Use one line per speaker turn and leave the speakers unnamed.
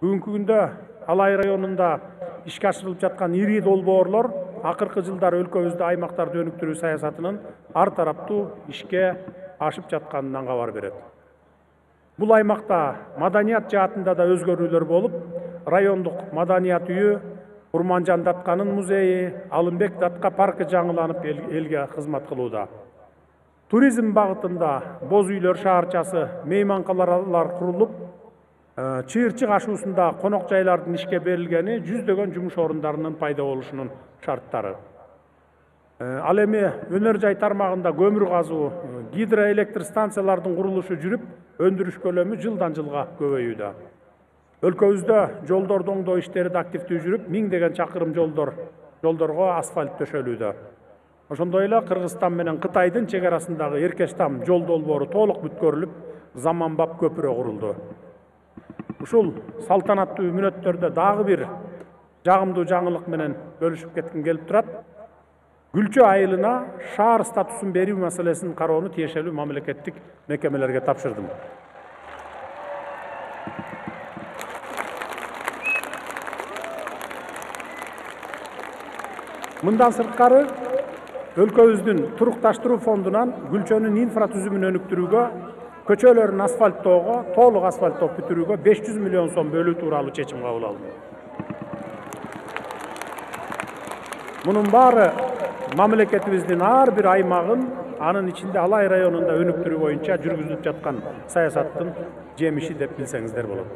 Бүгүнкү күндө Алай районунда ишке ашырылып жаткан ири долбоорлор акыркы жылдары өлкөбүздө аймактарды өнүктүрүү саясатынын ар тараптуу ишке ашып жатканынан кабар берет. Бул аймакта маданият жаатында да өзгөрүүлөр болуп, райондук маданият үйү, Курманжан Датканын музейи, Алымбек Датка паркы жаңыланып элге кызмат кылууда. Туризм багытында боз үйлөр шаарчасы, мейманканалар курулуп, чыйырчык ашуусунда конок жайлардын ишке берилгени жүздөгөн жумуш орундарынын пайда болушунун шарттары. Ал эми өнөр жай тармагында көмүр казуу, гидроэлектр станциялардын курулушу жүрүп, өндүрүш көлөмү жылдан жылга көбөйүүдө. Өлкөбүздө жолдорду оңдоо иштери да активдүү жүрүп, миңдеген чакырым жолдорго асфальт төшөлүүдө. Ошондой эле Кыргызстан менен Кытайдын чек арасындагы Эркештам жол долбоору толук бүткөрүлүп, заманбап көпүрө курулду. Ушул салтанаттуу мүнөттөрдө дагы бир жагымдуу жаңылык менен бөлүшүп кетким келип турат. Гүлчө айылына шаар статусун берүү маселесин кароону тиешелүү мамлекеттик мекемелерге тапшырдым. Мындан сырткары, өлкөбүздүн турукташтыруу фондунан Гүлчөнүн инфратүзүмүн өнүктүрүүгө, көчөлөрүн асфальттоого, толук асфальттоп бүтүрүүгө 500 миллион сом бөлүү тууралуу чечим кабыл алынды. Мунун баары мамлекетибиздин ар бир аймагын, анын ичинде Алай районунда өнүктүрүү боюнча жүргүзүлүп жаткан саясаттын жемиши деп билсеңиздер болот.